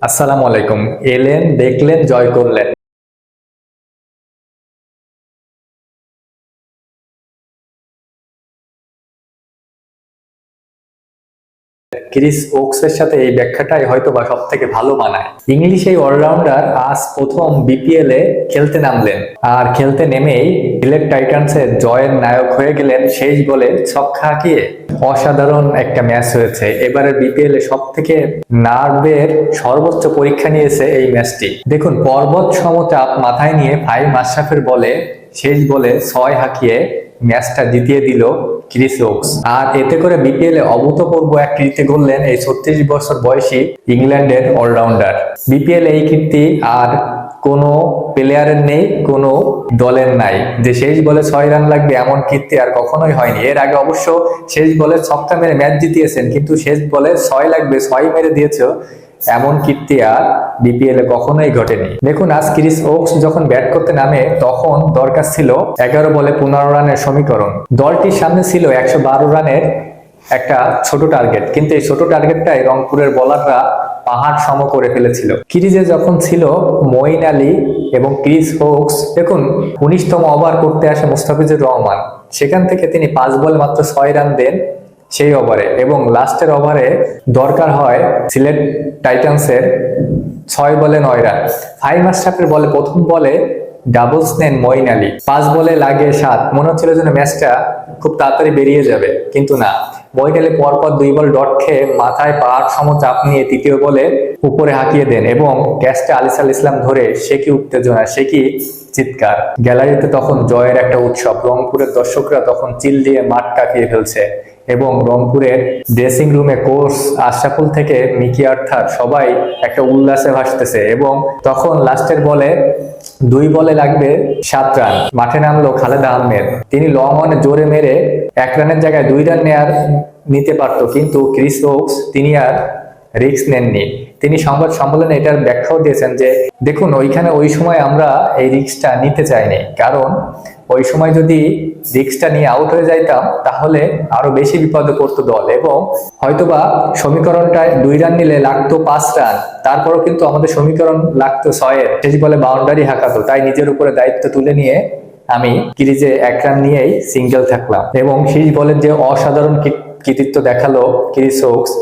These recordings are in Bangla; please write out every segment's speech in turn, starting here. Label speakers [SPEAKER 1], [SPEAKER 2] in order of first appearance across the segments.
[SPEAKER 1] আসসালামু আলাইকুম। এলেন, দেখলেন, জয় করলেন। ক্রিস ওকসের সাথে এই ব্যাখ্যাটাই হয়তো বা সব থেকে ভালো মানায়। ইংলিশ এই অলরাউন্ডার আজ প্রথম বিপিএল এ খেলতে নামলেন, আর খেলতে নেমেই সিলেট টাইটান্সের জয়ের নায়ক হয়ে গেলেন শেষ বলে ছক্কা হাঁকিয়ে। অসাধারণ একটা ম্যাচ হয়েছে। এবারে বিপিএল এ সব থেকে নার্ভের সর্বোচ্চ পরীক্ষা নিয়েছে এই ম্যাচটি। দেখুন, পর্বত সমচাপ মাথায় নিয়ে ফাহিম আশরাফের বলে শেষ বলে 6 হাঁকিয়ে ম্যাচটা জিতিয়ে দিল ক্রিস ওকস। আর এতে করে বিপিএল এ অভূতপূর্ব এক কীর্তি গড়লেন এই 36 বছর বয়সী ইংল্যান্ডের অলরাউন্ডার। বিপিএল এই কীর্তি আর কোনো প্লেয়ারের নেই, কোনো দলের নাই, যে শেষ বলে 6 রান লাগবে এমন কীর্তি আর কখনোই হয়নি। এর আগে অবশ্য শেষ বলে ছক্কা মেরে ম্যাচ জিতিয়েছেন, কিন্তু শেষ বলে 6 লাগবে 6 মেরে দিয়েছে, এমন কীর্তি আর বিপিএল এ কখনোই ঘটেনি। দেখুন, আজ ক্রিস ওকস যখন ব্যাট করতে নামে তখন দরকার ছিল 11 বলে 15 রানের সমীকরণ। দলটির সামনে ছিল 112 রানের একটা ছোট টার্গেট, কিন্তু এই ছোট টার্গেটটাই রংপুরের বোলাররা পাহাড় সম করে ফেলেছিল। ক্রিজে যখন ছিল মঈন আলী এবং ক্রিস ওকস, দেখুন 19তম ওভার করতে আসে মুস্তাফিজুর রহমান, সেখান থেকে তিনি 5 বলে মাত্র 6 রান দেন সেই ওভারে, এবং লাস্টের ওভারে দরকার হয় সিলেট টাইটান্সের 6 বলে 9 রান। ফাহিম আশরাফের বলে প্রথম বলে ডাবলস নেন মঈন আলী, 5 বলে লাগে 7। মনে হচ্ছিল যেন ম্যাচটা খুব তাড়াতাড়ি বেরিয়ে যাবে, কিন্তু না, মঈন আলী পরপর 2 বল ডট খেয়ে মাথায় পাহাড় সম চাপ নিয়ে তৃতীয় বলে উপরে হাঁকিয়ে দেন, এবং ক্যাচটা আলিসাল ইসলাম ধরে সে কি উত্তেজনা, সে কি চিৎকার। গ্যালারিতে তখন জয়ের একটা উৎসব। রংপুরের দর্শকরা তখন চিল দিয়ে মাঠ কাঁপিয়ে ফেলছে, এবং রংপুরের ড্রেসিং রুমে কোচ আশরাফুল থেকে মিকি আর্থার সবাই একটা উল্লাসে ভাসতেছে। এবং তখন লাস্টের বলে 2 বলে লাগবে 7 রান, মাঠে নামলো খালেদ আহমেদ। তিনি লং অনে জোরে মেরে 1 রানের জায়গায় 2 রান নিতে পারতো, কিন্তু ক্রিস ওকস তিনি আর রিস্ক নেননি। তিনি সংবাদ সম্মেলনে এটার ব্যাখ্যাও দিয়েছেন যে দেখুন, ওই সময় আমরা এই রিস্কটা নিতে চাইনি, কারণ ওই সময় যদি রিস্কটা নিয়ে আউট হয়ে যাইতাম তাহলে আরো বেশি বিপদে পড়তো দল, এবং হয়তোবা সমীকরণটায় 2 রান নিলে লাগতো 5 রান, তারপরও কিন্তু আমাদের সমীকরণ লাগতো 6 এর। শেষ বলে বাউন্ডারি হাঁকাতো, তাই নিজের উপরে দায়িত্ব তুলে নিয়ে আমি ক্রিজে 1 রান নিয়েই সিঙ্গেল থাকলাম। এবং শেষ বলের যে অসাধারণ কৃতিত্ব দেখালো ক্রিস ওকস,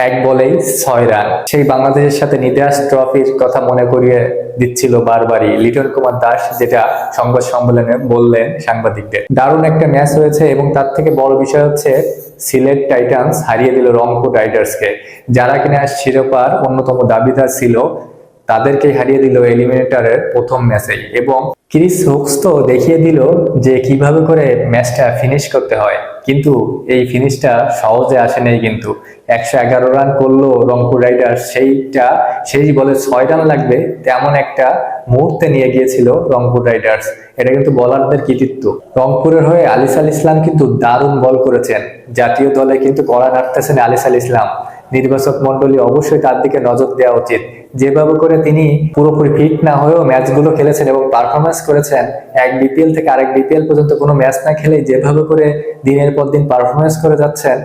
[SPEAKER 1] 1 বলেই 6 রান, সেই বাংলাদেশের সাথে নিদাস ট্রফির কথা মনে করিয়ে দিচ্ছিল বারবারই লিটন কুমার দাস, যেটা সংবাদ সম্মেলনে বললেন সাংবাদিকদের। দারুণ একটা ম্যাচ হয়েছে, এবং তার থেকে বড় বিষয় হচ্ছে সিলেট টাইটান্স হারিয়ে দিল রংপুর রাইডার্সকে, যারা কিনা শিরোপার অন্যতম দাবিদার ছিল, তাদেরকে হারিয়ে দিল এলিমিনেটরের প্রথম ম্যাচেই। এবং ক্রিস হোক্স তো দেখিয়ে দিল যে কিভাবে করে ম্যাচটা ফিনিশ করতে হয়, কিন্তু এই ফিনিশটা সহজে আসে নাই। কিন্তু 111 রান করলো রংপুর রাইডার্স, সেই বলে 6 রান লাগবে তেমন একটা মুহূর্তে নিয়ে গিয়েছিল রংপুর রাইডার্স। এটা কিন্তু বোলারদের কৃতিত্ব। রংপুরের হয়ে আলিসাল ইসলাম কিন্তু দারুণ বল করেছেন। জাতীয় দলে কিন্তু কড়া নাড়তেছেন আলিসাল ইসলাম। নির্বাচক মন্ডলী অবশ্যই তার দিকে নজর দেওয়া উচিত। যেভাবে করে তিনি পুরোপুরি ফিট না হয়েও ম্যাচগুলো খেলেছেন এবং পারফরমেন্স করেছেন, এক বিপিএল থেকে আরেক বিপিএল পর্যন্ত কোনো ম্যাচ না খেলে যেভাবে করে দিনের পর দিন পারফরমেন্স করে যাচ্ছেন,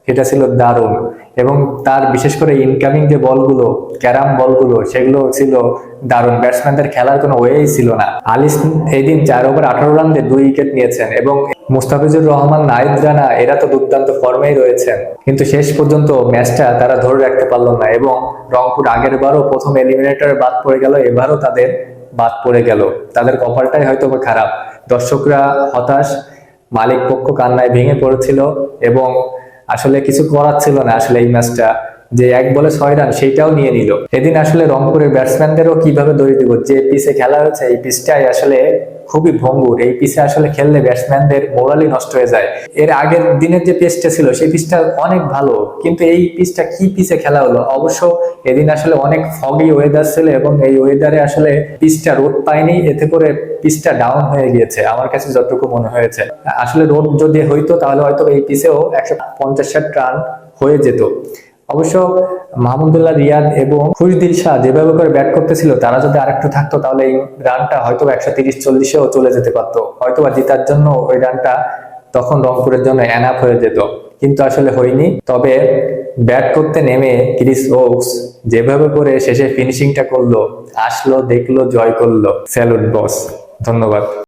[SPEAKER 1] সেটা ছিল দারুণ। এবং তার বিশেষ করে ইনকামিং যে বলগুলো, ক্যারাম বলগুলো, সেগুলো ছিল দারুণ। ব্যাটসম্যানদের খেলার কোনো ওয়েই ছিল না। আলিস এই দিন 4 ওভার 18 রান দিয়ে 2 উইকেট নিয়েছেন, এবং মুস্তাফিজুর রহমান, নাহিদ রানা এরা তো দুর্দান্ত ফর্মেই রয়েছেন, কিন্তু শেষ পর্যন্ত ম্যাচটা তারা ধরে রাখতে পারলো না। এবং রংপুর আগের বারও প্রথম এলিমিনেটরে বাদ পড়ে গেল, এবারও তাদের বাদ পড়ে গেল। তাদের কপালটাই হয়তো খারাপ। দর্শকরা হতাশ, মালিক পক্ষ কান্নায় ভেঙে পড়েছিল, এবং আসলে কিছু করার ছিল না। আসলে এই ম্যাচটা যে 1 বলে 6 রান সেইটাও নিয়ে নিল। এদিন আসলে রংপুরের ব্যাটসম্যানদেরও কিভাবে দড়ি দিব, যে পিচে খেলা হয়েছে এই পিচটাই আসলে খুবই ভঙ্গুর। এই পিচে আসলে খেললে ব্যাটসম্যানদের মোরালই নষ্ট হয়ে যায়। এর আগের দিনের যে পিচটা ছিল সেই পিচটা অনেক ভালো, কিন্তু এই পিচটা কি পিচে খেলা হলো। অবশ্য এদিন আসলে অনেক ফগি ওয়েদার ছিল, এবং এই ওয়েদারে আসলে পিচটা রোদ পায়নি, এতে করে পিচটা ডাউন হয়ে গিয়েছে আমার কাছে যতটুকু মনে হয়েছে। আসলে রোদ যদি হইতো তাহলে হয়তো এই পিচেও 150-60 রান হয়ে যেত। অবশ্য মাহমুদুল্লাহ রিয়াদ এবং খুশদিল শাহ যেভাবে করে ব্যাট করতেছিল, তারা যদি আরেকটু থাকতো তাহলে এই রানটা হয়তো 130-40-এও চলে যেতে পারতো, হয়তো বা জেতার জন্য ওই রানটা তখন রংপুরের জন্য এনাফ হয়ে যেত, কিন্তু আসলে হয়নি। তবে ব্যাট করতে নেমে ক্রিস ওকস যেভাবে করে শেষে ফিনিশিংটা করলো, আসলো, দেখলো, জয় করলো। স্যালুট বস, ধন্যবাদ।